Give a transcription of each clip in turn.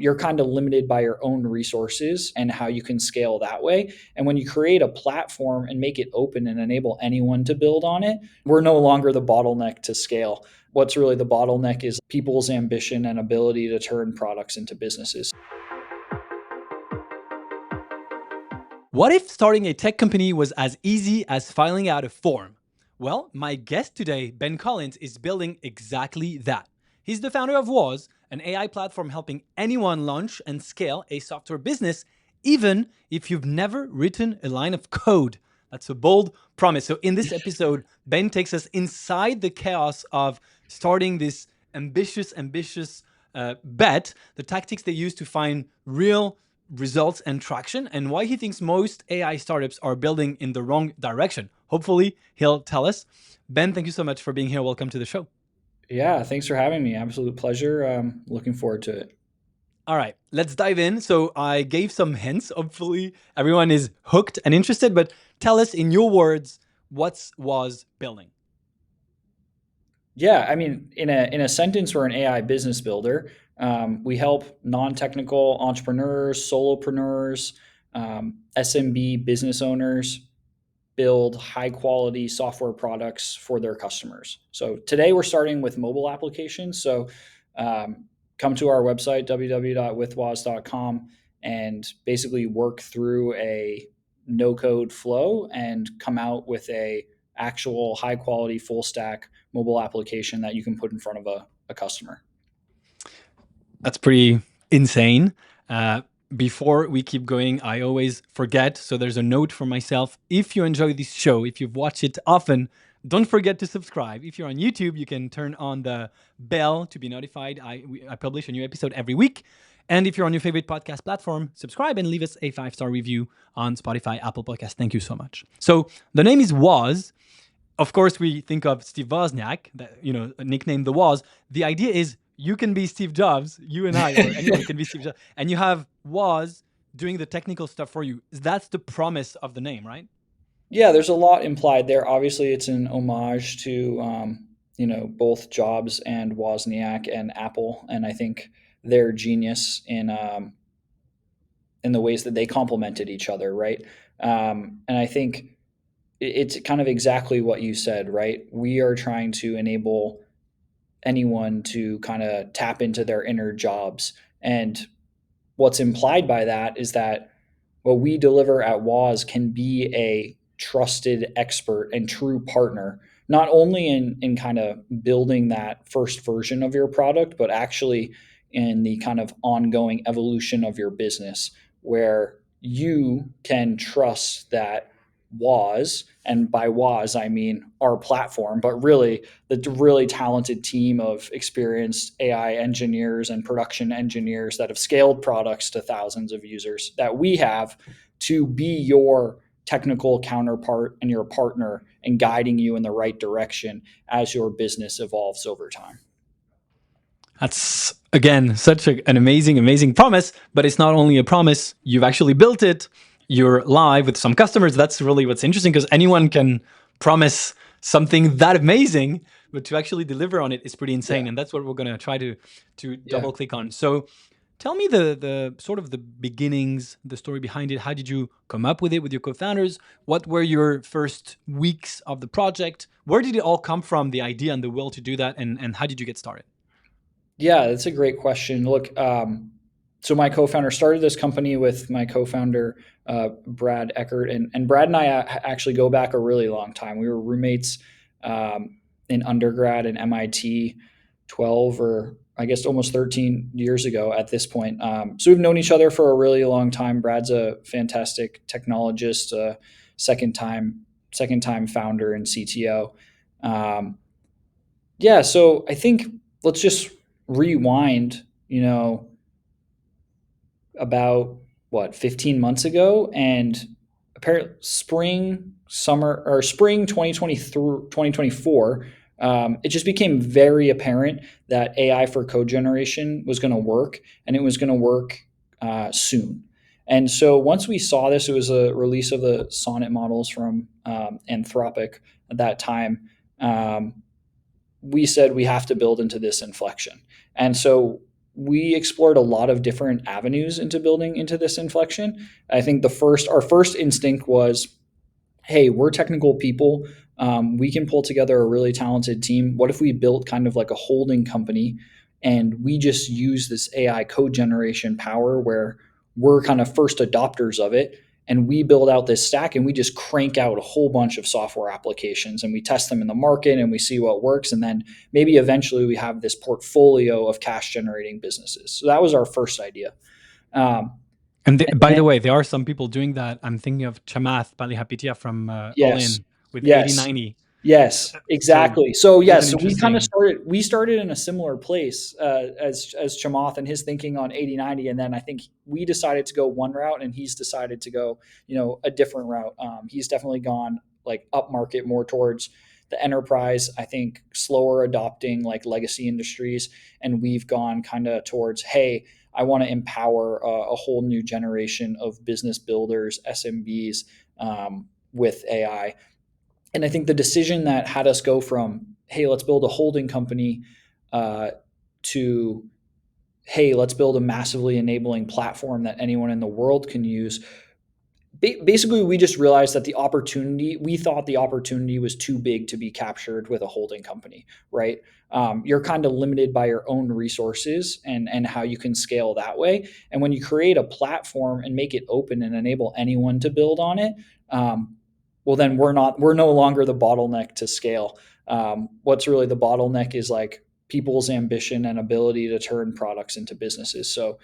you're kind of limited by your own resources and how you can scale that way. And when you create a platform and make it open and enable anyone to build on it, we're no longer the bottleneck to scale. What's really the bottleneck is people's ambition and ability to turn products into businesses. What if starting a tech company was as easy as filling out a form? Well, my guest today, Ben Collins, is building exactly that. He's the founder of Woz, an AI platform helping anyone launch and scale a software business, even if you've never written a line of code. That's a bold promise. So in this episode, Ben takes us inside the chaos of starting this ambitious bet, the tactics they use to find real results and traction, and why he thinks most AI startups are building in the wrong direction. Hopefully, he'll tell us. Ben, thank you so much for being here. Welcome to the show. Yeah, thanks for having me. Absolute pleasure. Looking forward to it. All right, let's dive in. So I gave some hints. Hopefully, everyone is hooked and interested, but tell us in your words, what's Woz building? Yeah, I mean, in a sentence, we're an AI business builder. We help non-technical entrepreneurs, solopreneurs, SMB business owners build high quality software products for their customers. So today we're starting with mobile applications. So come to our website, www.withwoz.com, and basically work through a no code flow and come out with a actual high quality full stack mobile application that you can put in front of a customer. That's pretty insane. Before we keep going, I always forget. So there's a note for myself. If you enjoy this show, if you've watched it often, don't forget to subscribe. If you're on YouTube, you can turn on the bell to be notified. I publish a new episode every week. And if you're on your favorite podcast platform, subscribe and leave us a 5-star review on Spotify, Apple Podcasts. Thank you so much. So the name is Woz. Of course, we think of Steve Wozniak, that, nicknamed the Woz. The idea is you can be Steve Jobs, you and I, or anyone can be Steve Jobs, and you have Woz doing the technical stuff for you. That's the promise of the name, right? Yeah, there's a lot implied there. Obviously, it's an homage to both Jobs and Wozniak and Apple, and I think their genius in the ways that they complemented each other, right? And I think it's kind of exactly what you said, right? We are trying to enable anyone to kind of tap into their inner Jobs, and what's implied by that is that what we deliver at Woz can be a trusted expert and true partner, not only in kind of building that first version of your product, but actually in the kind of ongoing evolution of your business, where you can trust that Woz, and by Woz I mean our platform, but really the really talented team of experienced AI engineers and production engineers that have scaled products to thousands of users, that we have to be your technical counterpart and your partner and guiding you in the right direction as your business evolves over time. That's, again, such an amazing promise, but it's not only a promise, you've actually built it. You're live with some customers. That's really what's interesting, because anyone can promise something that amazing, but to actually deliver on it is pretty insane. Yeah. And that's what we're going to try to double click on. So tell me the sort of the beginnings, the story behind it. How did you come up with it with your co-founders? What were your first weeks of the project? Where did it all come from, the idea and the will to do that? And how did you get started? Yeah, that's a great question. Look, so my co-founder started this company with my co-founder, Brad Eckert. And Brad and I actually go back a really long time. We were roommates in undergrad in MIT 12 or I guess almost 13 years ago at this point. So we've known each other for a really long time. Brad's a fantastic technologist, second time founder and CTO. So I think let's just rewind, about 15 months ago, and apparently spring 2024, it just became very apparent that AI for code generation was going to work, and it was going to work soon. And so once we saw this, it was a release of the Sonnet models from Anthropic at that time. We said we have to build into this inflection. And so we explored a lot of different avenues into building into this inflection. I think our first instinct was, hey, we're technical people. We can pull together a really talented team. What if we built kind of like a holding company and we just use this AI code generation power where we're kind of first adopters of it, and we build out this stack and we just crank out a whole bunch of software applications and we test them in the market and we see what works, and then maybe eventually we have this portfolio of cash generating businesses. So that was our first idea. Um, And and by then, the way, there are some people doing that. I'm thinking of Chamath Palihapitiya from All yes, In with yes, 8090. yes, So exactly. So it is an yes, so we kind of interesting. started. We started in a similar place as Chamath and his thinking on 8090, and then I think we decided to go one route, and he's decided to go, a different route. He's definitely gone like up market more towards the enterprise. I think slower adopting like legacy industries, and we've gone kind of towards, hey, I want to empower a whole new generation of business builders, SMBs, with AI. And I think the decision that had us go from, hey, let's build a holding company, uh, to, hey, let's build a massively enabling platform that anyone in the world can use. Basically, we just realized that we thought the opportunity was too big to be captured with a holding company, right? You're kind of limited by your own resources and how you can scale that way. And when you create a platform and make it open and enable anyone to build on it, well, then we're no longer the bottleneck to scale. What's really the bottleneck is like people's ambition and ability to turn products into businesses. So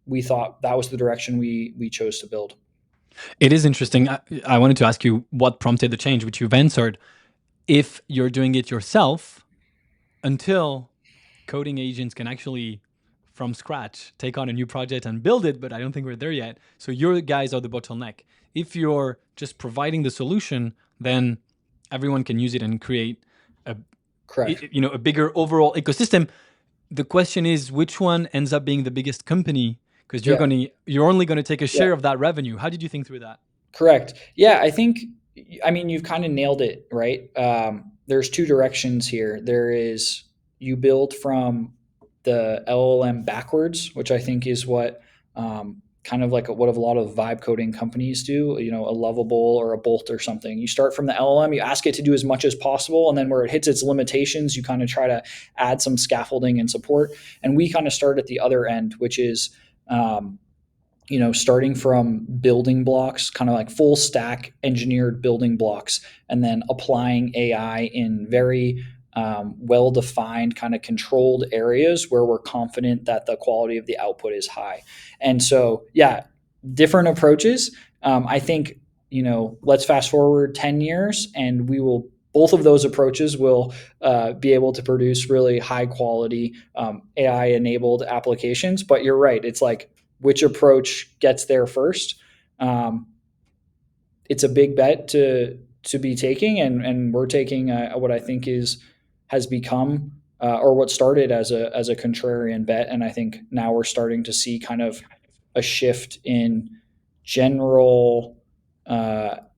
we thought that was the direction we chose to build. It is interesting. I wanted to ask you what prompted the change, which you've answered. If you're doing it yourself, until coding agents can actually, from scratch, take on a new project and build it, but I don't think we're there yet. So your guys are the bottleneck. If you're just providing the solution, then everyone can use it and create a Correct. a bigger overall ecosystem. The question is, which one ends up being the biggest company? Because Yeah. you're only going to take a Yeah. share of that revenue. How did you think through that? Correct. Yeah, I think, I mean, you've kind of nailed it, right? There's two directions here. There is, you build from the LLM backwards, which I think is what, kind of like what a lot of vibe coding companies do, a Lovable or a Bolt or something. You start from the LLM, you ask it to do as much as possible, and then where it hits its limitations, you kind of try to add some scaffolding and support. And we kind of start at the other end, which is, starting from building blocks, kind of like full stack engineered building blocks, and then applying AI in very well defined, kind of controlled areas where we're confident that the quality of the output is high. And so, yeah, different approaches. I think, let's fast forward 10 years and both of those approaches will be able to produce really high quality AI enabled applications. But you're right. It's like, which approach gets there first? Um, it's a big bet to be taking, and we're taking what I think has become, or what started as a contrarian bet, and I think now we're starting to see kind of a shift in general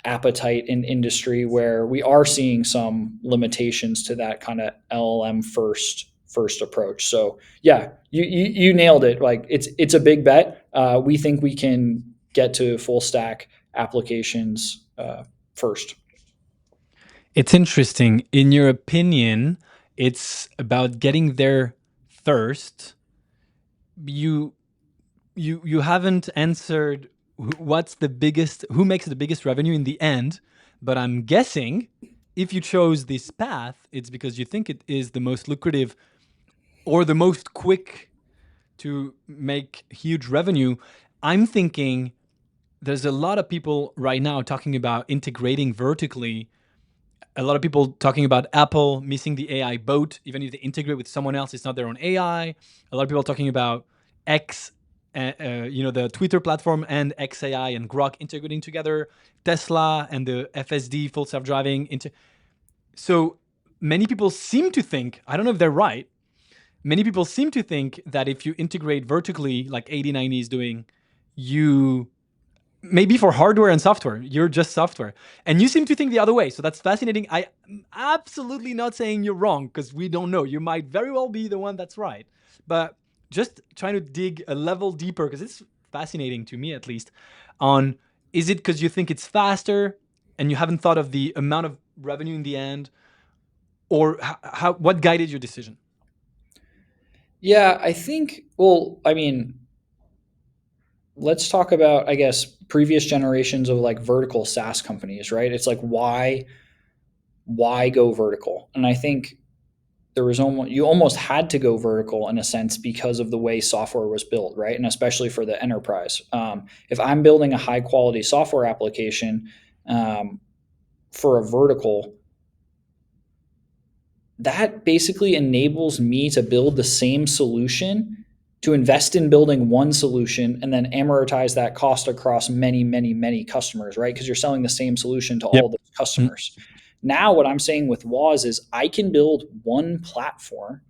appetite in industry where we are seeing some limitations to that kind of LLM first approach. So yeah, you nailed it. Like it's a big bet. We think we can get to full stack applications first. It's interesting. In your opinion, it's about getting there first. You you haven't answered who makes the biggest revenue in the end, but I'm guessing if you chose this path, it's because you think it is the most lucrative or the most quick to make huge revenue. I'm thinking there's a lot of people right now talking about integrating vertically. A lot of people talking about Apple missing the AI boat. Even if they integrate with someone else, it's not their own AI. A lot of people talking about X, the Twitter platform and XAI and Grok integrating together. Tesla and the FSD, full self-driving. So many people seem to think, I don't know if they're right, many people seem to think that if you integrate vertically, like 8090 is doing, you maybe for hardware and software, you're just software. And you seem to think the other way. So that's fascinating. I'm absolutely not saying you're wrong because we don't know. You might very well be the one that's right. But just trying to dig a level deeper, because it's fascinating to me at least, on is it because you think it's faster and you haven't thought of the amount of revenue in the end, or how what guided your decision? Yeah, I think, well, I mean, let's talk about, I guess, previous generations of like vertical SaaS companies, right? It's like why go vertical? And I think there was almost you almost had to go vertical in a sense because of the way software was built, right? And especially for the enterprise. If I'm building a high quality software application um, for a vertical, that basically enables me to build the same solution, to invest in building one solution and then amortize that cost across many, many, many customers, right? Because you're selling the same solution to all Yep. those customers. Now, what I'm saying with Woz is I can build one platform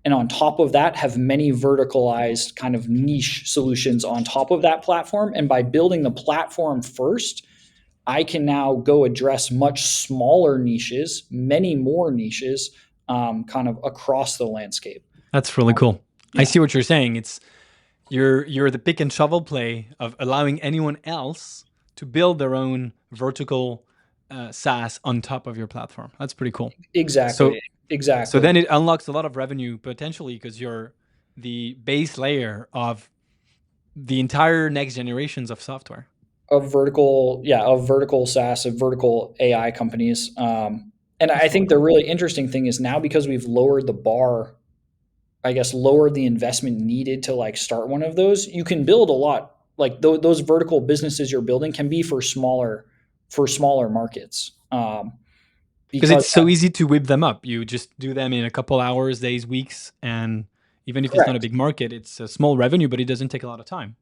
and on top of that have many verticalized kind of niche solutions on top of that platform. And by building the platform first, I can now go address much smaller niches, many more niches, kind of across the landscape. That's really cool. I Yeah, see what you're saying. It's you're the pick and shovel play of allowing anyone else to build their own vertical SaaS on top of your platform. That's pretty cool. exactly, So exactly. then it unlocks a lot of revenue potentially because you're the base layer of the entire next generations of software. Of vertical, yeah, of vertical SaaS, of vertical AI companies. And I That's really think the cool. really interesting thing is now because we've lowered the bar, I guess, lowered the investment needed to like start one of those, you can build a lot. Like those vertical businesses you're building can be for smaller markets. Because Because it's so easy to whip them up. You just do them in a couple hours, days, weeks, and even if it's not a correct, big market, it's a small revenue, but it doesn't take a lot of time.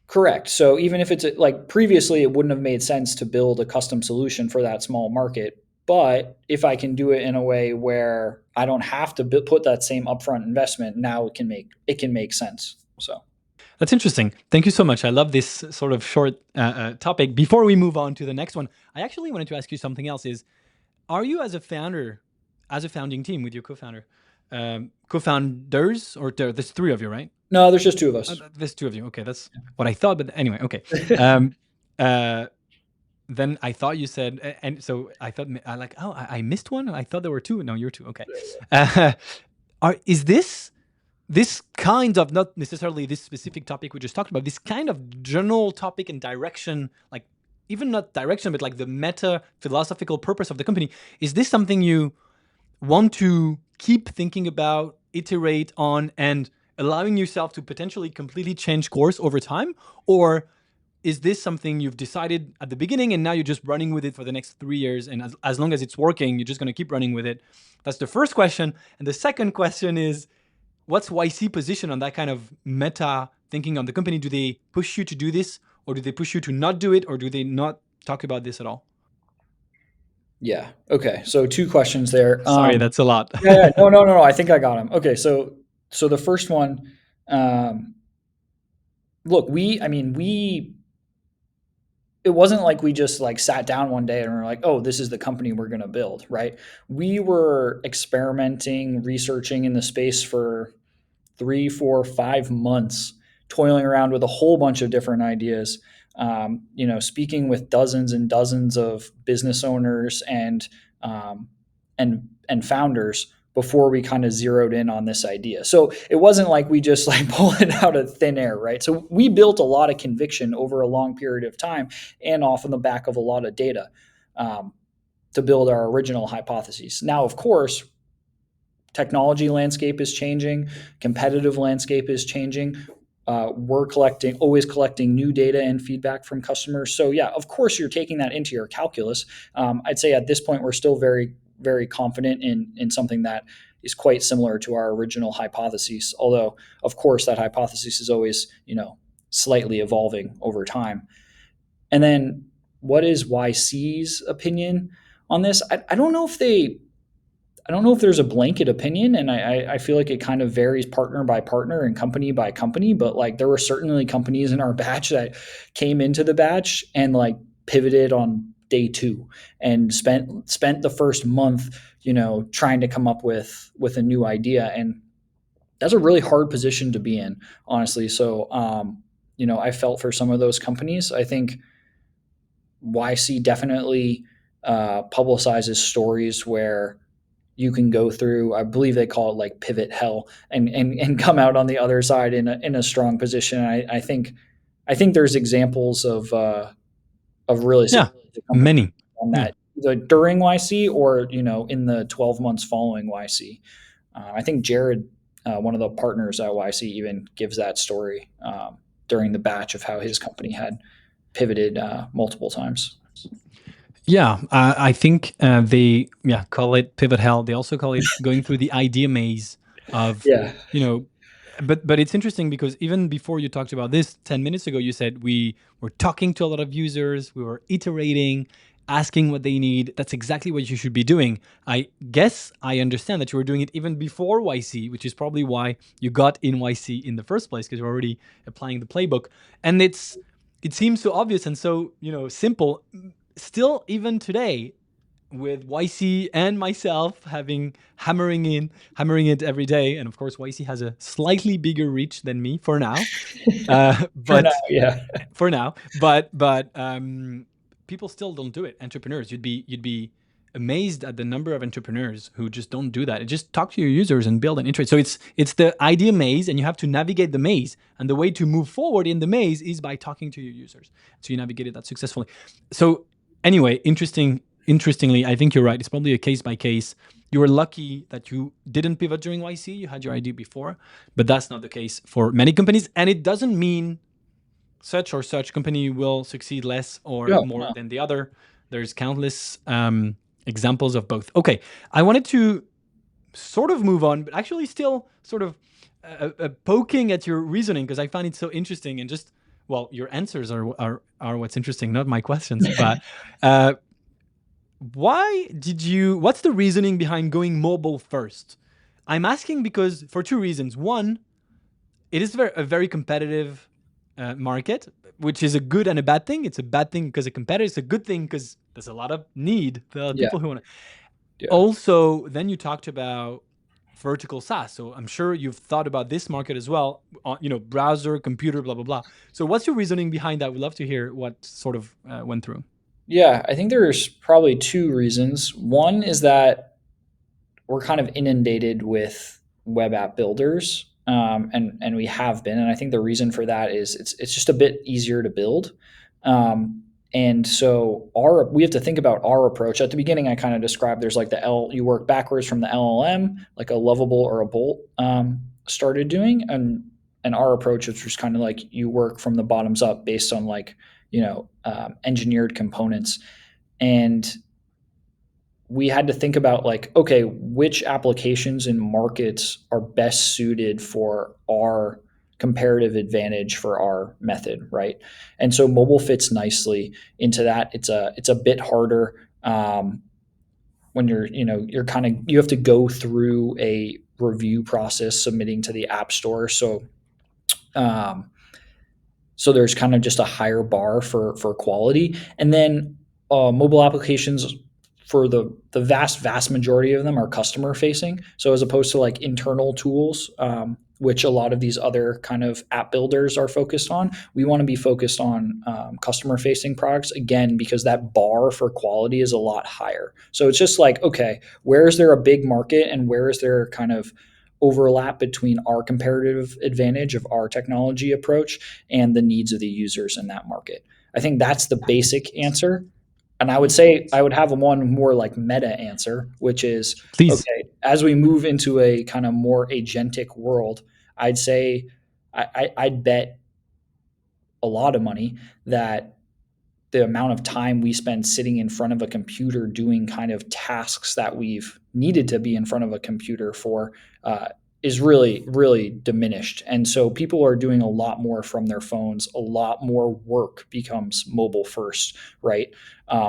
correct. So even if it's like previously, it wouldn't have made sense to build a custom solution for that small market. But if I can do it in a way where I don't have to put that same upfront investment, now it can make sense. So That's interesting. Thank you so much. I love this sort of short topic. Before we move on to the next one, I actually wanted to ask you something else. Is are you as a founder, as a founding team with your co-founder, co-founders, or there's three of you, right? no, there's just two of us. There's two of you. Okay, that's what I thought. But anyway, okay. Um, uh, then I thought you said, and so I thought I like, oh, I missed one. I thought there were two. No, you're two. Okay. Uh, is this kind of, not necessarily this specific topic we just talked about, this kind of general topic and direction, like even not direction, but like the meta philosophical purpose of the company, is this something you want to keep thinking about, iterate on, and allowing yourself to potentially completely change course over time? Or is this something you've decided at the beginning and now you're just running with it for the next 3 years, and as long as it's working, you're just going to keep running with it? That's the first question. And the second question is, what's YC position on that kind of meta thinking on the company? Do they push you to do this, or do they push you to not do it, or do they not talk about this at all? Yeah. Okay. So two questions there. Sorry, that's a lot. Yeah, yeah. No, no, no, no. I think I got them. Okay. So the first one, um, look, it wasn't like we just like sat down one day and we're like, oh, this is the company we're going to build, right? We were experimenting, researching in the space for 3, 4, 5 months, toiling around with a whole bunch of different ideas. Speaking with dozens and dozens of business owners um, and founders before we kind of zeroed in on this idea. So it wasn't like we just like pulled it out of thin air, right? So we built a lot of conviction over a long period of time and off on the back of a lot of data um, to build our original hypotheses. Now, of course, technology landscape is changing, competitive landscape is changing. We're always collecting new data and feedback from customers. So yeah, of course, you're taking that into your calculus. I'd say at this point, we're still very, very confident in something that is quite similar to our original hypotheses. Although, of course, that hypothesis is always, slightly evolving over time. And then, what is YC's opinion on this? I don't know if there's a blanket opinion, and I feel like it kind of varies partner by partner and company by company. But like, there were certainly companies in our batch that came into the batch and like pivoted on day two and spent the first month, trying to come up with a new idea. And that's a really hard position to be in, honestly. So, I felt for some of those companies. I think YC definitely publicizes stories where you can go through. I believe they call it like pivot hell, and come out on the other side in a strong position. I think there's examples of really Yeah, successful companies many. on Yeah. that either during YC or in the 12 months following YC. I think Jared, one of the partners at YC, even gives that story during the batch of how his company had pivoted multiple times. Yeah, I think they call it pivot hell. They also call it going through the idea maze of, Yeah, you know, but it's interesting because even before you talked about this 10 minutes ago, you said we were talking to a lot of users, we were iterating, asking what they need. That's exactly what you should be doing. I guess I understand that you were doing it even before YC, which is probably why you got in YC in the first place, because you're already applying the playbook. And it seems so obvious and so, simple. Still, even today, with YC and myself hammering it every day, and of course YC has a slightly bigger reach than me for now, for now, but yeah, for now, but people still don't do it. Entrepreneurs, you'd be amazed at the number of entrepreneurs who just don't do that. Just talk to your users and build and iterate. So it's the idea maze, and you have to navigate the maze. And the way to move forward in the maze is by talking to your users. So you navigated that successfully. So anyway, interestingly, I think you're right. It's probably a case by case. You were lucky that you didn't pivot during YC. You had your idea before, but that's not the case for many companies. And it doesn't mean such or such company will succeed less or yeah, more no, than the other. There's countless examples of both. Okay, I wanted to sort of move on, but actually still sort of poking at your reasoning because I find it so interesting and just well, your answers are what's interesting, not my questions. But uh, what's the reasoning behind going mobile first? I'm asking because for two reasons. One, it is a very competitive market, which is a good and a bad thing. It's a bad thing because it's competitive. It's a good thing because there's a lot of need. There are yeah, people who want to. yeah. Also, then you talked about vertical SaaS. So I'm sure you've thought about this market as well. Browser, computer, blah blah blah. So what's your reasoning behind that? We'd love to hear what sort of went through. Yeah, I think there's probably two reasons. One is that we're kind of inundated with web app builders, and we have been. And I think the reason for that is it's just a bit easier to build. And so we have to think about our approach. At the beginning, I kind of described there's like you work backwards from the LLM, like a Lovable or a Bolt started doing, and our approach is just kind of like you work from the bottoms up based on like engineered components. And we had to think about like, okay, which applications and markets are best suited for our comparative advantage for our method, right? And so mobile fits nicely into that. It's a bit harder when you have to go through a review process submitting to the app store. Um, so there's kind of just a higher bar for quality, and then mobile applications for the vast majority of them are customer facing. So as opposed to like internal tools, which a lot of these other kind of app builders are focused on, we want to be focused on customer facing products again because that bar for quality is a lot higher. So it's just like, okay, where is there a big market and where is there kind of overlap between our comparative advantage of our technology approach and the needs of the users in that market? I think that's the basic answer. And I would say I would have one more like meta answer, which is Please. okay, as we move into a kind of more agentic world, I'd say I'd bet a lot of money that the amount of time we spend sitting in front of a computer doing kind of tasks that we've needed to be in front of a computer for is really, really diminished. And so people are doing a lot more from their phones. A lot more work becomes mobile first, right?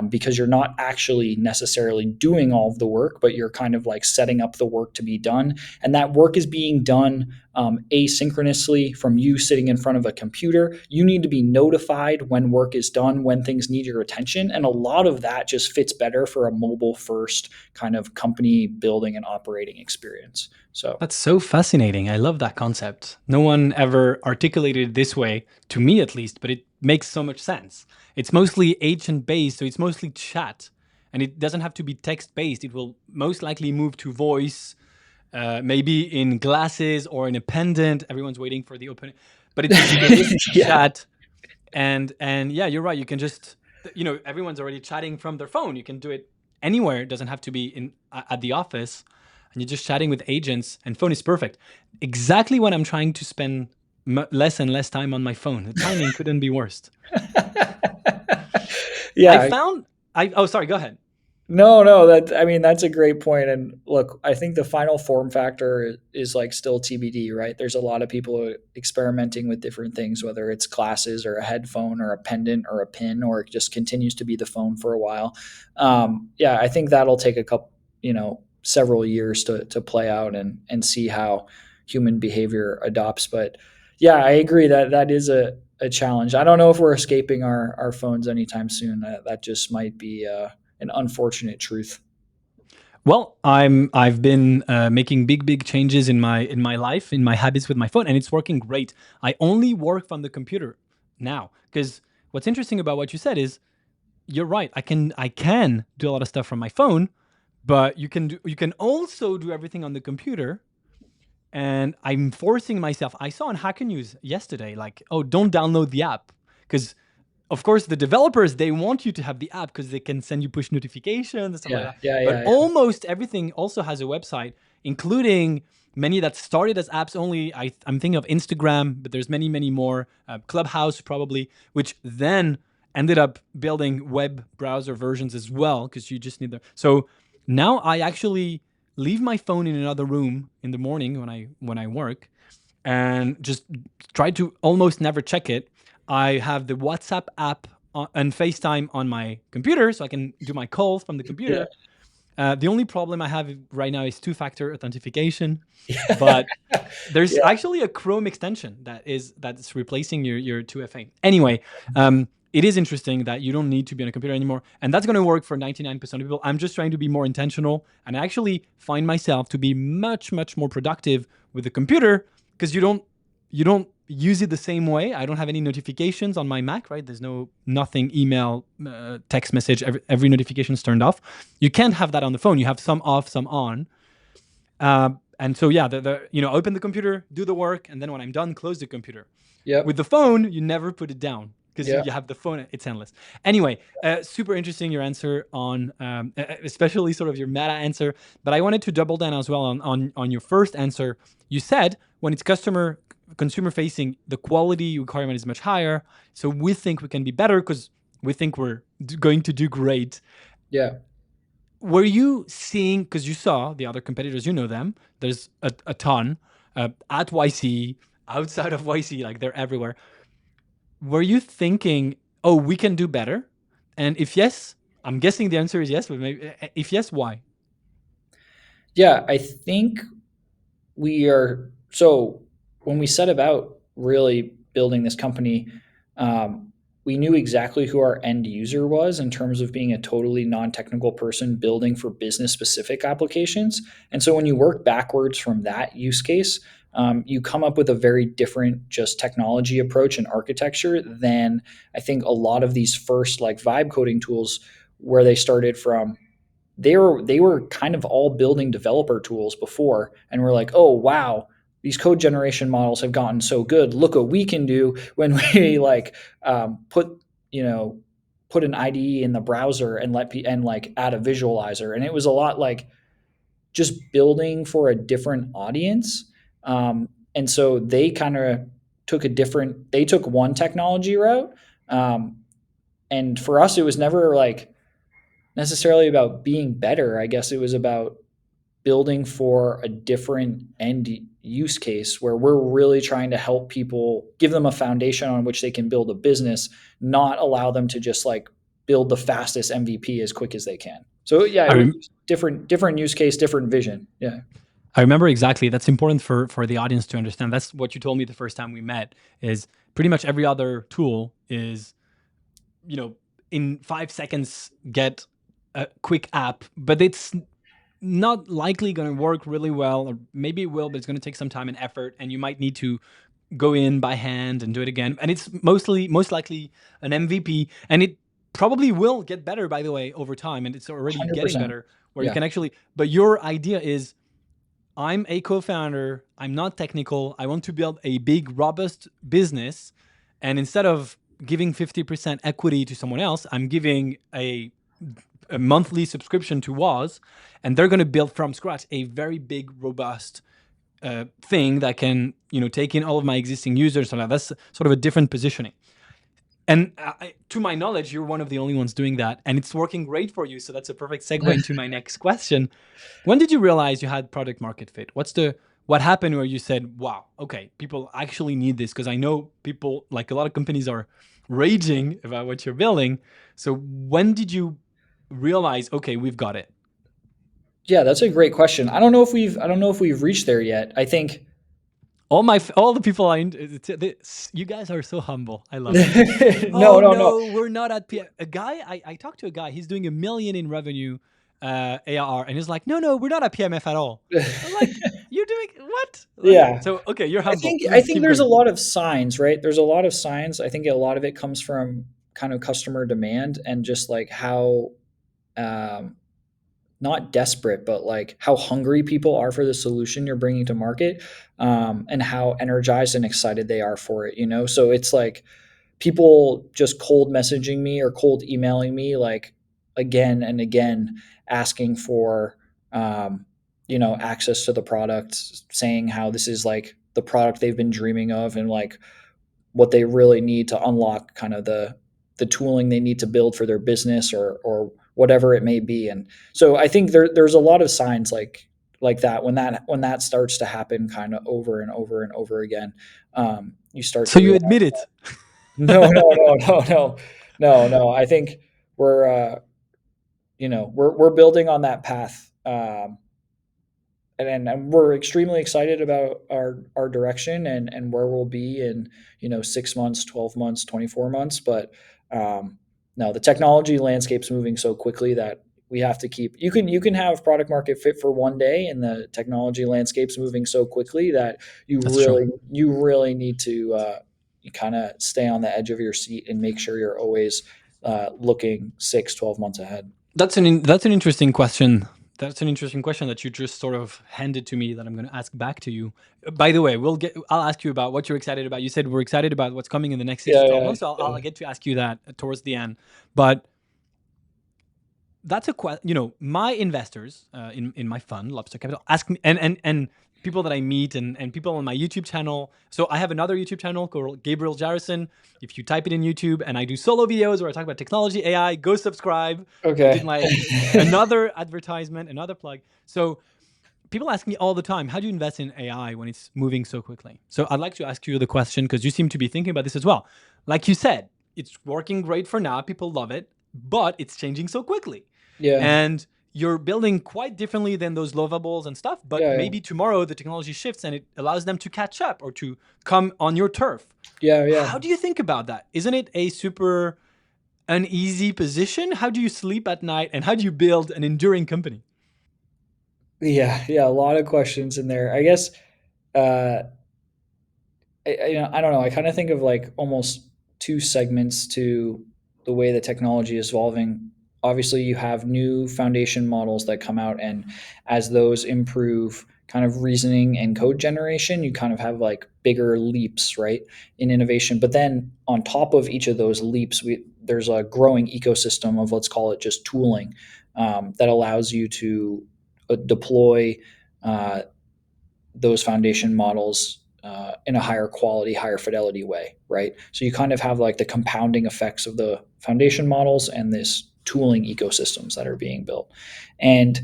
because you're not actually necessarily doing all of the work, but you're kind of like setting up the work to be done. And that work is being done asynchronously from you sitting in front of a computer. You need to be notified when work is done, when things need your attention. And a lot of that just fits better for a mobile first kind of company building and operating experience. So That's so fascinating. I love that concept. No one ever articulated it this way, to me at least, but it makes so much sense. It's mostly agent based, so it's mostly chat. And it doesn't have to be text based. It will most likely move to voice, maybe in glasses or in a pendant. Everyone's waiting for the opening. But it is yeah, chat. And yeah, you're right. You can just, everyone's already chatting from their phone. You can do it anywhere. It doesn't have to be in at the office. And you're just chatting with agents, and phone is perfect. Exactly when I'm trying to spend less and less time on my phone. The timing couldn't be worse. I yeah. found, oh, sorry, go ahead. No, that's a great point. And look, I think the final form factor is like still TBD, right? There's a lot of people experimenting with different things, whether it's glasses or a headphone or a pendant or a pin, or it just continues to be the phone for a while. Yeah, I think that'll take a couple, several years to play out and see how human behavior adopts. But yeah, I agree that is a challenge. I don't know if we're escaping our phones anytime soon. That just might be an unfortunate truth. Well, I've been making big changes in my life, in my habits with my phone, and it's working great. I only work from the computer now, because what's interesting about what you said is you're right. I can do a lot of stuff from my phone, but you can also do everything on the computer. And I'm forcing myself. I saw on Hacker News yesterday, like, oh, don't download the app, because of course the developers, they want you to have the app because they can send you push notifications and stuff like Yeah, that. yeah, But yeah, yeah. almost everything also has a website, including many that started as apps only. I'm thinking of Instagram, but there's many more. Clubhouse probably, which then ended up building web browser versions as well, because you just need the. So now I actually leave my phone in another room in the morning when I work, and just try to almost never check it. I have the WhatsApp app and FaceTime on my computer, so I can do my calls from the Yeah. computer. The only problem I have right now is two-factor authentication, Yeah. but there's Yeah. actually a Chrome extension that's replacing your 2FA. Anyway, it is interesting that you don't need to be on a computer anymore, and that's going to work for 99% of people. I'm just trying to be more intentional, and I actually find myself to be much more productive with the computer, because you don't use it the same way. I don't have any notifications on my Mac, right? There's nothing, email, text message, every notification is turned off. You can't have that on the phone. You have some off, some on. And so yeah, open the computer, do the work, and then when I'm done, close the computer. With Yep. the phone, you never put it down, because Yeah. you have the phone, it's endless. Anyway, super interesting your answer on, especially sort of your meta answer. But I wanted to double down as well on your first answer. You said when it's consumer facing, the quality requirement is much higher. So we think we can be better because we think we're going to do great. Yeah. Were you seeing, because you saw the other competitors, you know them, there's a ton at YC, outside of YC, like they're everywhere. Were you thinking, oh, we can do better? And if yes, I'm guessing the answer is yes, but maybe if yes, why? Yeah, I think we are. So when we set about really building this company, we knew exactly who our end user was in terms of being a totally non-technical person building for business specific applications. And so when you work backwards from that use case, you come up with a very different just technology approach and architecture than I think a lot of these first like vibe coding tools where they started from. They were kind of all building developer tools before, and we're like, oh wow, these code generation models have gotten so good. Look what we can do when we like put you know put an IDE in the browser and and like add a visualizer. And it was a lot like just building for a different audience. And so they kind of they took one technology route. Um, and for us, it was never like necessarily about being better. I guess it was about building for a different end use case where we're really trying to help people, give them a foundation on which they can build a business, not allow them to just like build the fastest MVP as quick as they can. So yeah, I, it was rem- different use case, different vision. Yeah. I remember exactly. That's important for the audience to understand. That's what you told me the first time we met. Is pretty much every other tool is, you know, in 5 seconds get a quick app, but it's not likely going to work really well, or maybe it will, but it's going to take some time and effort, and you might need to go in by hand and do it again. And it's most likely an MVP, and it probably will get better, by the way, over time, and it's already getting 100%. better, where you Yeah. can actually. But your idea is, I'm a co-founder, I'm not technical, I want to build a big, robust business, and instead of giving 50% equity to someone else, I'm giving a monthly subscription to Woz, and they're going to build from scratch a very big, robust thing that can, take in all of my existing users. So that's sort of a different positioning. And to my knowledge, you're one of the only ones doing that, and it's working great for you. So that's a perfect segue into my next question. When did you realize you had product market fit? What happened where you said, "Wow, okay, people actually need this"? Because I know people, like a lot of companies, are raging about what you're building. So when did you realize, okay, we've got it? Yeah, that's a great question. I don't know if we've reached there yet. I think All the people you guys are so humble. I love it. no, Oh no, no. no, we're not at a guy. I talked to a guy. He's doing 1 million in revenue, ARR, and he's like, no, we're not at PMF at all. I'm like, you're doing what? Like, Yeah. so okay, you're I humble. think I Please think keep there's a going. lot of signs, right? There's a lot of signs. I think a lot of it comes from kind of customer demand and just like how um not desperate, but like how hungry people are for the solution you're bringing to market, and how energized and excited they are for it. So it's like people just cold messaging me or cold emailing me like again and again, asking for access to the product, saying how this is like the product they've been dreaming of, and like what they really need to unlock kind of the tooling they need to build for their business, or whatever it may be. And so I think there's a lot of signs like that when that starts to happen kind of over and over and over again. You start So to you realize, admit it. no, no, no, no, no, no, no. I think we're building on that path, and we're extremely excited about our direction, and where we'll be in 6 months, 12 months, 24 months. But um, no, the technology landscape's moving so quickly that we have to keep. You can have product market fit for one day, and the technology landscape's moving so quickly that you That's true. really you really need to kind of stay on the edge of your seat and make sure you're always looking 6, 12 months ahead. That's an interesting question. That's an interesting question that you just sort of handed to me that I'm going to ask back to you. By the way, I'll ask you about what you're excited about. You said we're excited about what's coming in the next six to Yeah, 12 yeah, months. So I'll yeah. get to ask you that towards the end. But that's a question. My investors in my fund, Lobster Capital, ask me, and people that I meet, and people on my YouTube channel. So I have another YouTube channel called Gabriel Jarrison. If you type it in YouTube, and I do solo videos where I talk about technology, AI, go subscribe. I did Okay. my another advertisement, another plug. So people ask me all the time, how do you invest in AI when it's moving so quickly? So I'd like to ask you the question, because you seem to be thinking about this as well. Like you said, it's working great for now. People love it, but it's changing so quickly. Yeah. And you're building quite differently than those lovables and stuff, but Yeah, yeah. maybe tomorrow the technology shifts and it allows them to catch up or to come on your turf. Yeah, yeah. How do you think about that? Isn't it a super uneasy position? How do you sleep at night, and how do you build an enduring company? Yeah, yeah, a lot of questions in there. I guess uh I don't know. I kind of think of like almost two segments to the way the technology is evolving. Obviously, you have new foundation models that come out, and as those improve kind of reasoning and code generation, you kind of have like bigger leaps, right, in innovation. But then on top of each of those leaps, there's a growing ecosystem of, let's call it, just tooling, that allows you to deploy uh, those foundation models in a higher quality, higher fidelity way, right? So you kind of have like the compounding effects of the foundation models and this tooling ecosystems that are being built. And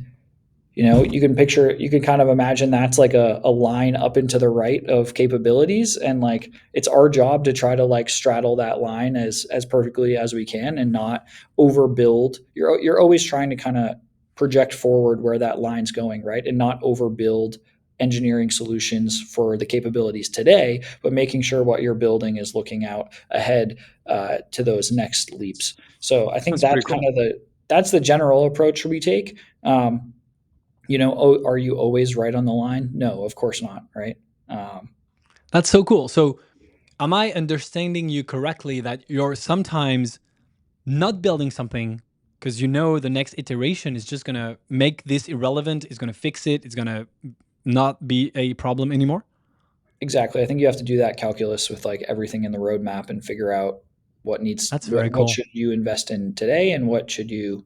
You can picture, you can kind of imagine that's like a line up into the right of capabilities, and like it's our job to try to like straddle that line as perfectly as we can and not overbuild. You're always trying to kind of project forward where that line's going, right, and not overbuild engineering solutions for the capabilities today, but making sure what you're building is looking out ahead to those next leaps. So I think That's pretty that's kind cool. of the general approach we take. Are you always right on the line? No, of course not, right? Um, That's so cool. So, am I understanding you correctly that you're sometimes not building something because you know the next iteration is just going to make this irrelevant, it's going to fix it, it's going to not be a problem anymore? exactly. I think you have to do that calculus with like everything in the roadmap and figure out That's very what cool. should you invest in today and what should you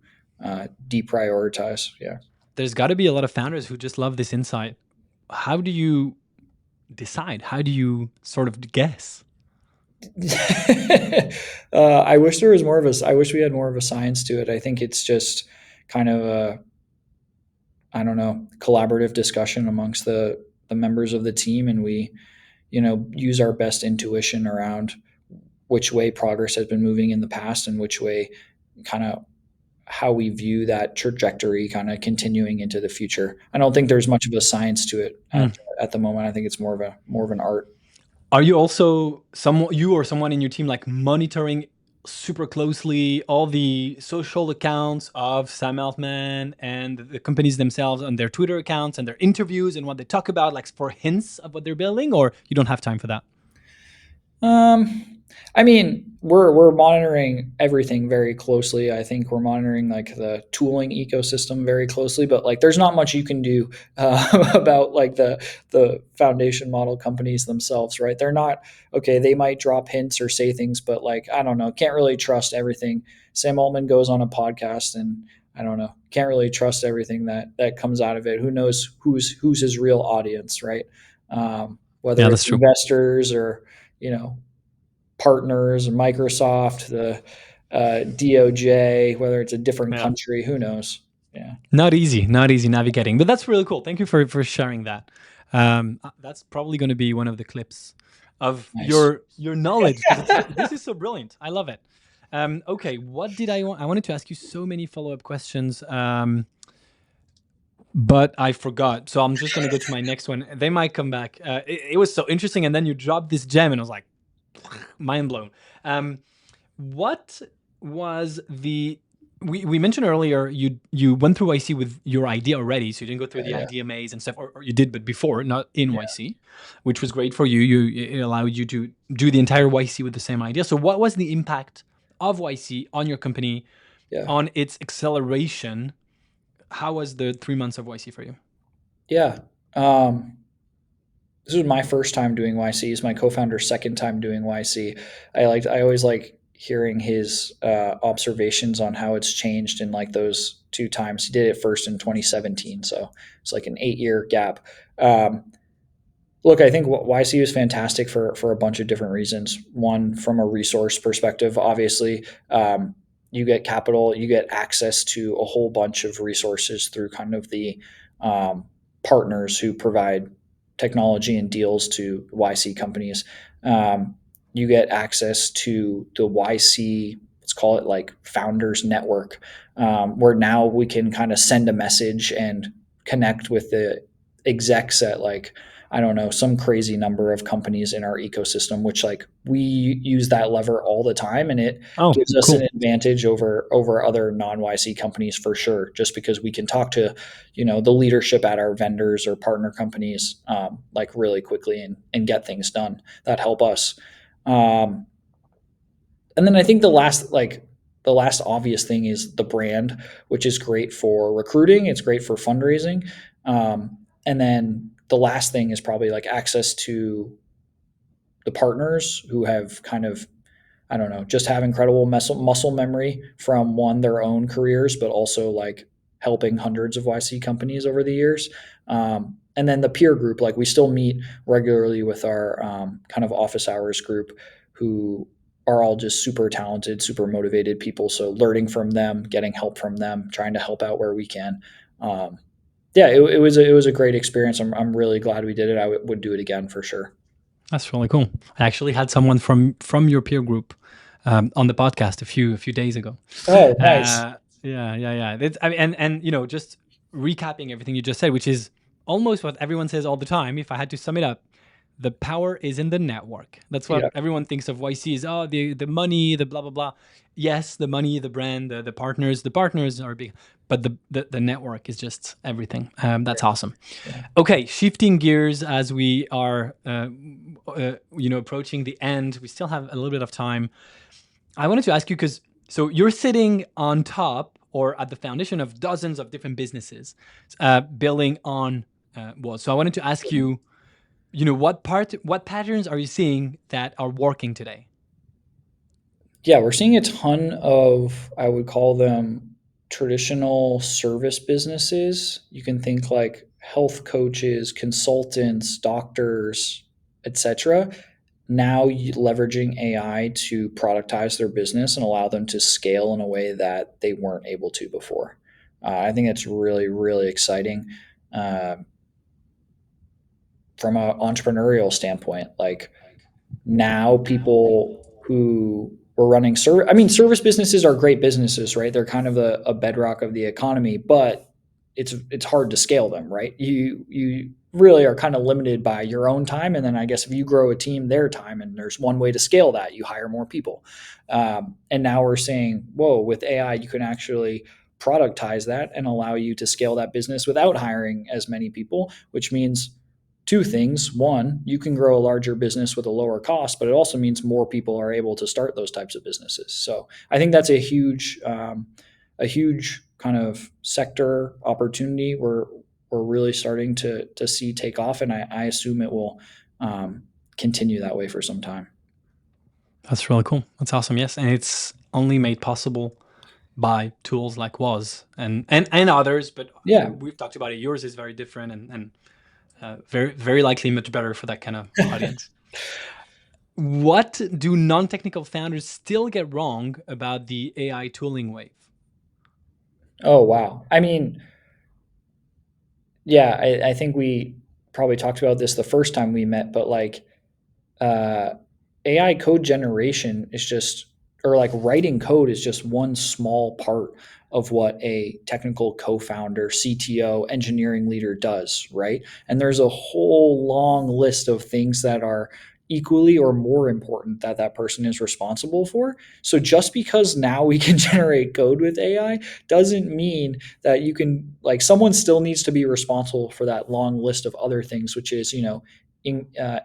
deprioritize. Yeah. There's got to be a lot of founders who just love this insight. How do you decide? How do you sort of guess? I wish there was more of a. I wish we had more of a science to it. I think it's just kind of a, I don't know, collaborative discussion amongst the members of the team, and we, use our best intuition around which way progress has been moving in the past and which way, kind of how we view that trajectory kind of continuing into the future. I don't think there's much of a science to it Hmm. at the moment. I think it's more of an art. Are you also someone, you or someone in your team, like monitoring super closely all the social accounts of Sam Altman and the companies themselves on their Twitter accounts and their interviews and what they talk about, like for hints of what they're building, or you don't have time for that? Um, I mean, we're monitoring everything very closely. I think we're monitoring like the tooling ecosystem very closely, but like there's not much you can do about like the foundation model companies themselves, right? They're not okay. They might drop hints or say things, but like I don't know, can't really trust everything. Sam Altman goes on a podcast, and I don't know, can't really trust everything that comes out of it. Who knows who's his real audience, right? Yeah, Whether that's it's true. investors or you know partners, Microsoft, the DOJ, whether it's a different Yeah. country, who knows? Yeah, Not easy navigating, but that's really cool. Thank you for sharing that. That's probably going to be one of the clips of nice. your knowledge because this is so brilliant. I love it. Okay, what did I want? I wanted to ask you so many follow up questions, but I forgot. So I'm just going to go to my next one. They might come back. It was so interesting, and then you dropped this gem, and I was like, mind blown. What was the we mentioned earlier you went through YC with your idea already, so you didn't go through the Yeah, idea maze and stuff, or you did, but before, not in yeah, YC, which was great for you. It allowed you to do the entire YC with the same idea. So, what was the impact of YC on your company, yeah, on its acceleration? How was the 3 months of YC for you? yeah. Um, this was my first time doing YC. It's my co-founder's second time doing YC. I always like hearing his observations on how it's changed in like those two times. He did it first in 2017, so it's like an 8 year gap. Um, Look, I think YC is fantastic for a bunch of different reasons. One, from a resource perspective, obviously, you get capital, you get access to a whole bunch of resources through kind of the um, partners who provide technology and deals to YC companies. Um, you get access to the YC, let's call it like founders network, where now we can kind of send a message and connect with the execs at like I don't know, some crazy number of companies in our ecosystem, which like we use that lever all the time, and it Oh, gives us an cool. advantage over other non YC companies for sure. Just because we can talk to, the leadership at our vendors or partner companies like really quickly and get things done that help us. Um, and then I think the last obvious thing is the brand, which is great for recruiting. It's great for fundraising. And then the last thing is probably like access to the partners who have kind of, I don't know, just have incredible muscle memory from one, their own careers, but also like helping hundreds of YC companies over the years. And then the peer group, like we still meet regularly with our kind of office hours group who are all just super talented, super motivated people. So learning from them, getting help from them, trying to help out where we can. Um, yeah, it was a great experience. I'm really glad we did it. I would do it again for sure. That's really cool. I actually had someone from your peer group on the podcast a few days ago. Oh, nice. Uh, yeah. I mean, and just recapping everything you just said, which is almost what everyone says all the time. If I had to sum it up, the power is in the network. That's what Yeah, everyone thinks of YC is. Oh, the money, the blah blah blah. Yes, the money, the brand, the partners. The partners are big, but the network is just everything. That's awesome. yeah. Okay, shifting gears as we are, approaching the end. We still have a little bit of time. I wanted to ask you because so you're sitting on top or at the foundation of dozens of different businesses, building on Woz. So I wanted to ask you, what patterns are you seeing that are working today? Yeah, we're seeing a ton of, I would call them traditional service businesses. You can think like health coaches, consultants, doctors, etc. Now leveraging AI to productize their business and allow them to scale in a way that they weren't able to before. I think it's really, really exciting uh, from an entrepreneurial standpoint. Like now people who were running service, I mean, service businesses are great businesses, right? They're kind of a bedrock of the economy, but it's hard to scale them, right? You really are kind of limited by your own time, and then I guess if you grow a team, their time, and there's one way to scale that, you hire more people. And now we're saying, whoa, with AI, you can actually productize that and allow you to scale that business without hiring as many people, which means two things. One, you can grow a larger business with a lower cost, but it also means more people are able to start those types of businesses. So I think that's a huge kind of sector opportunity where we're really starting to see take off, and I assume it will continue that way for some time. That's really cool. That's awesome. Yes, and it's only made possible by tools like Woz and others. But Yeah. we've talked about it. Yours is very different and very very likely much better for that kind of audience. What do non-technical founders still get wrong about the AI tooling wave? Oh wow. I mean, yeah, I think we probably talked about this the first time we met, but like uh, AI code generation is just, or like writing code is just one small part of what a technical co-founder, CTO, engineering leader does, right? And there's a whole long list of things that are equally or more important that that person is responsible for. So just because now we can generate code with AI doesn't mean that you can, like, someone still needs to be responsible for that long list of other things, which is,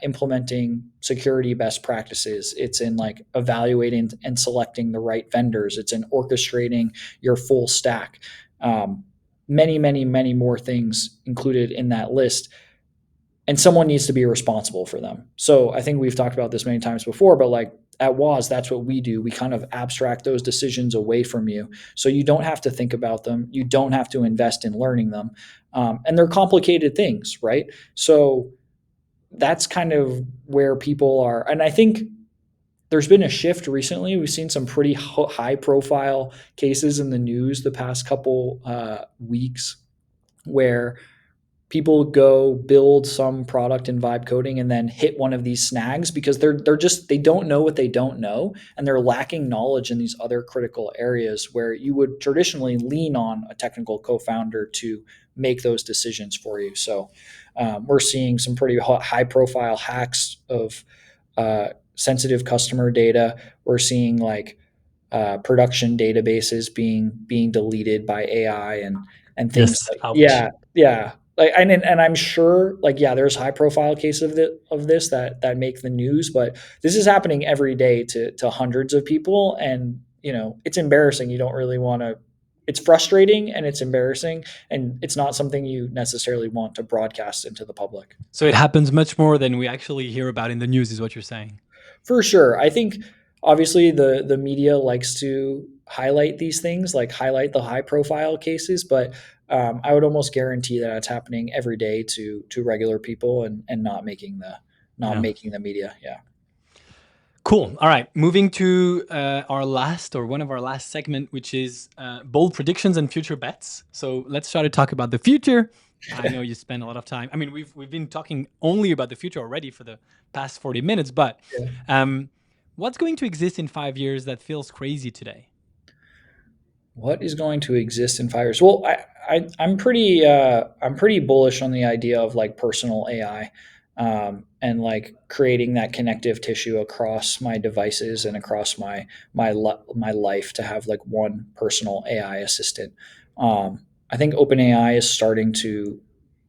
implementing security best practices. It's in like evaluating and selecting the right vendors. It's in orchestrating your full stack. Many, many, many more things included in that list, and someone needs to be responsible for them. So I think we've talked about this many times before, but like at Woz, that's what we do. We kind of abstract those decisions away from you, so you don't have to think about them. You don't have to invest in learning them, and they're complicated things, right? So that's kind of where people are. And I think there's been a shift recently. We've seen some pretty high profile cases in the news the past couple weeks where people go build some product in vibe coding and then hit one of these snags because they're just, they don't know what they don't know, and they're lacking knowledge in these other critical areas where you would traditionally lean on a technical co-founder to make those decisions for you. So we're seeing some pretty high profile hacks of sensitive customer data. We're seeing like production databases being deleted by AI and things Yes, like, ouch. yeah. Like, and I'm sure, like, yeah, there's high profile cases of this that make the news, but this is happening every day to hundreds of people, and it's embarrassing. You don't really want to. It's frustrating and it's embarrassing, and it's not something you necessarily want to broadcast into the public. So it happens much more than we actually hear about in the news, is what you're saying. For sure. I think obviously the media likes to highlight these things, like highlight the high profile cases, but I would almost guarantee that it's happening every day to regular people and not making the not Yeah. making the media. Yeah. Cool. All right. Moving to one of our last segment, which is bold predictions and future bets. So let's try to talk about the future I know you spend a lot of time. I mean, we've been talking only about the future already for the past 40 minutes, but Yeah. um, what's going to exist in 5 years that feels crazy today? What is going to exist in 5 years? Well, I'm pretty bullish on the idea of like personal AI, and like creating that connective tissue across my devices and across my life to have like one personal AI assistant. I think OpenAI is starting to,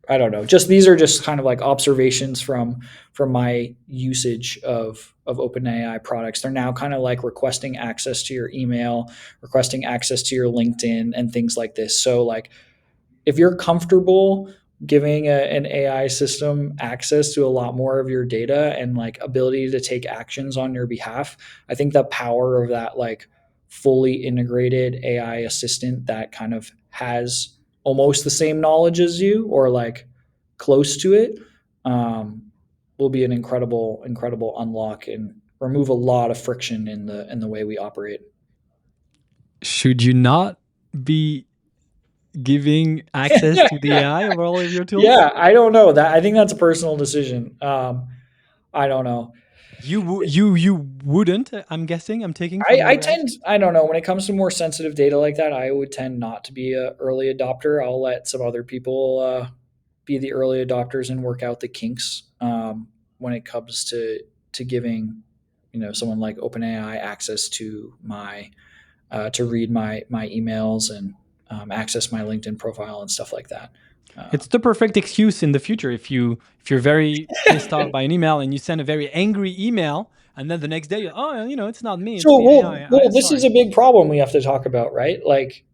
I don't know. Just these are just kind of like observations from my usage of OpenAI products. They're now kind of like requesting access to your email, requesting access to your LinkedIn, and things like this. So like if you're comfortable giving an AI system access to a lot more of your data and like ability to take actions on your behalf, I think the power of that like fully integrated AI assistant that kind of has almost the same knowledge as you or like close to it, um, will be an incredible unlock and remove a lot of friction in the way we operate. Should you not be giving access to the AI over all of your tools? Yeah, I don't know that. I think that's a personal decision. I don't know. You wouldn't. I'm guessing. I'm taking from I your tend, answer. I don't know, when it comes to more sensitive data like that, I would tend not to be a early adopter. I'll let some other people be the early adopters and work out the kinks, when it comes to giving, someone like OpenAI access to my to read my emails and access my LinkedIn profile and stuff like that. Uh, It's the perfect excuse in the future if you're very pissed off by an email and you send a very angry email, and then the next day, oh, it's not me, it's so the AI. this is Sorry. a big problem we have to talk about, right? Like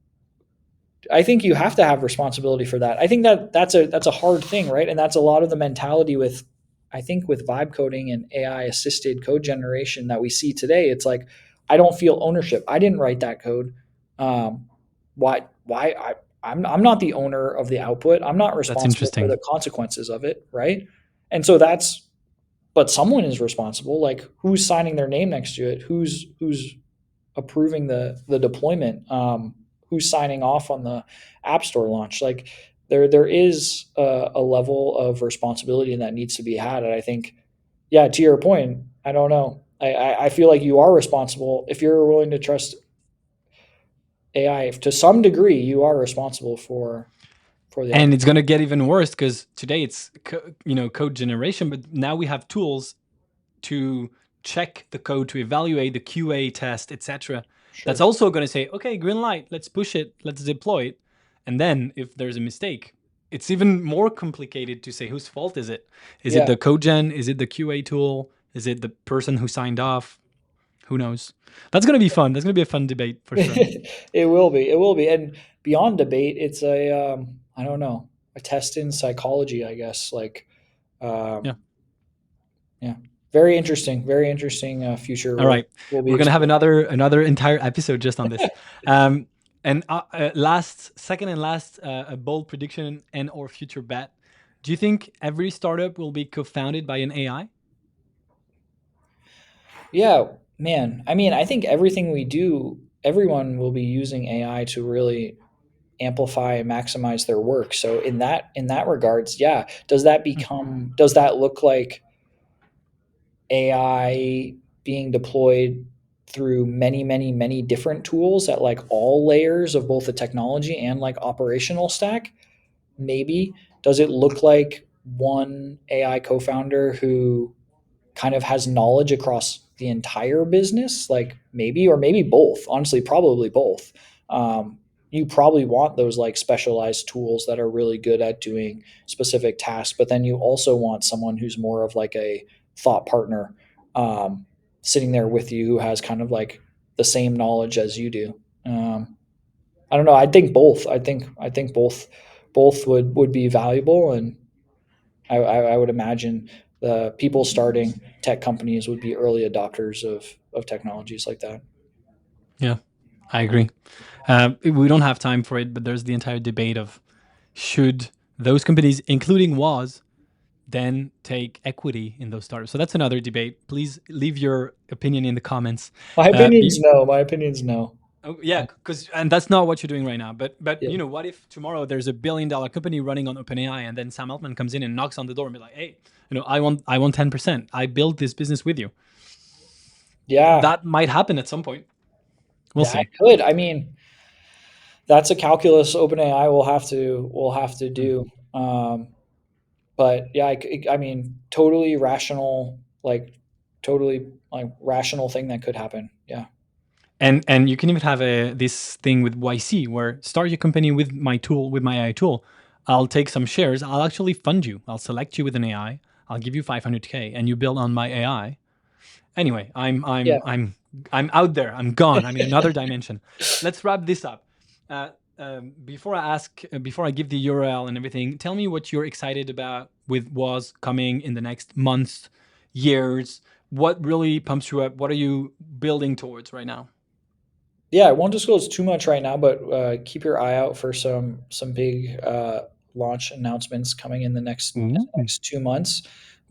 I think you have to have responsibility for that. I think that's a hard thing, right? And that's a lot of the mentality with, I think, with vibe coding and AI assisted code generation that we see today. It's like I don't feel ownership. I didn't write that code. Um, why I'm not the owner of the output. I'm not That's responsible for interesting. the consequences of it, right? And so that's, but someone is responsible. Like who's signing their name next to it? Who's approving the deployment, who's signing off on the app store launch. Like there is a level of responsibility that needs to be had, and I think, yeah, to your point, I don't know. I feel like you are responsible if you're willing to trust AI to some degree. You are responsible for the And output. it's going to get even worse because today it's code generation, but now we have tools to check the code, to evaluate the QA test, etc. That's Sure. also going to say, okay, green light, let's push it, let's deploy it. And then if there's a mistake, it's even more complicated to say whose fault is it? Is it Yeah. the code gen? Is it the QA tool? Is it the person who signed off? Who knows? That's going to be fun. That's going to be a fun debate for sure. It will be. It will be. And beyond debate, it's a I don't know, a test in psychology, I guess. Like Yeah. yeah, very interesting. Very interesting future All right. we'll be We're going to have exploring. another entire episode just on this. Um, and second and last, a bold prediction and or future bet. Do you think every startup will be co-founded by an AI? Yeah, man. I mean, I think everything we do, everyone will be using AI to really amplify and maximize their work. So in that regards, yeah. Does that look like AI being deployed through many different tools at like all layers of both the technology and like operational stack? Maybe. Does it look like one AI co-founder who kind of has knowledge across the entire business? Like maybe, or maybe both. Honestly, probably both. You probably want those like specialized tools that are really good at doing specific tasks, but then you also want someone who's more of like a thought partner, sitting there with you, who has kind of like the same knowledge as you do. I don't know. I think both. I think both would be valuable, and I would imagine the people starting tech companies would be early adopters of technologies like that. Yeah, I agree. We don't have time for it, but there's the entire debate of should those companies, including Woz, then take equity in those startups. So that's another debate. Please leave your opinion in the comments. My Uh, opinion's be, no. My opinion's no. Oh, yeah, and that's not what you're doing right now. But Yeah. what if tomorrow there's $1 billion company running on OpenAI, and then Sam Altman comes in and knocks on the door and be like, hey, I want 10%. I built this business with you. Yeah, That might happen at some point. We'll that see. could. I mean, that's a calculus OpenAI will have to Mm. do. But yeah, I mean, totally rational, totally like rational thing that could happen. Yeah. And you can even have this thing with YC where start your company with my tool, with my AI tool. I'll take some shares. I'll actually fund you. I'll select you with an AI. I'll give you 500K, and you build on my AI. Anyway, I'm Yeah. I'm I'm I'm out there. I'm gone. I'm in another dimension. Let's wrap this up. Uh, before I give the URL and everything, tell me what you're excited about with Woz coming in the next months, years. What really pumps you up? What are you building towards right now? Yeah, I won't disclose too much right now, but keep your eye out for some big launch announcements coming in the Ooh, next 2 months.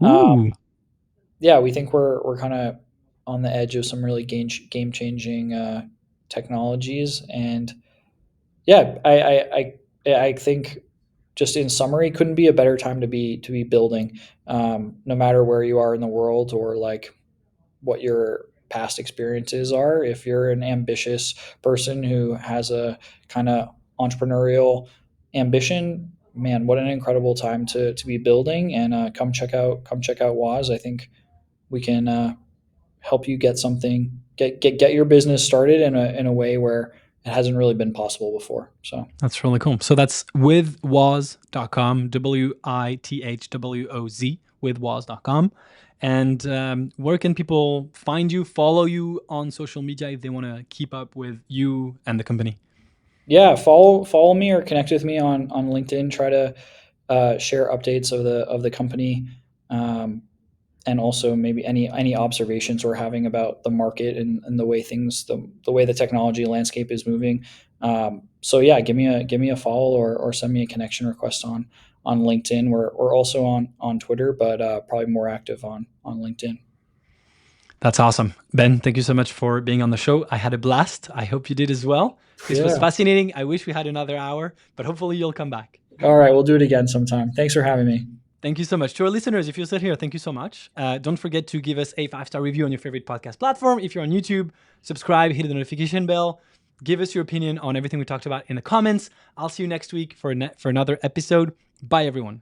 ooh, Yeah, we think we're kind of on the edge of some really game changing technologies, and yeah, I think just in summary, couldn't be a better time to be building, no matter where you are in the world or like what your past experiences are. If you're an ambitious person who has a kind of entrepreneurial ambition, man, what an incredible time to be building. And come check out Woz. I think we can help you get your business started in a way where it hasn't really been possible before. So that's really cool. So that's withwoz.com, WITHWOZ, withwoz.com. And where can people find you, follow you on social media if they want to keep up with you and the company? yeah, follow me or connect with me on LinkedIn. Try to share updates of the company, um, and also maybe any observations we're having about the market and the way the way the technology landscape is moving. So yeah, give me a follow or send me a connection request on LinkedIn. We're also on Twitter, but probably more active on LinkedIn. That's awesome. Ben, thank you so much for being on the show. I had a blast. I hope you did as well. This was Yeah. fascinating. I wish we had another hour, but hopefully you'll come back. All right, we'll do it again sometime. Thanks for having me. Thank you so much. To our listeners, if you're still here, thank you so much. Don't forget to give us a 5-star review on your favorite podcast platform. If you're on YouTube, subscribe, hit the notification bell. Give us your opinion on everything we talked about in the comments. I'll see you next week for another episode. Bye, everyone.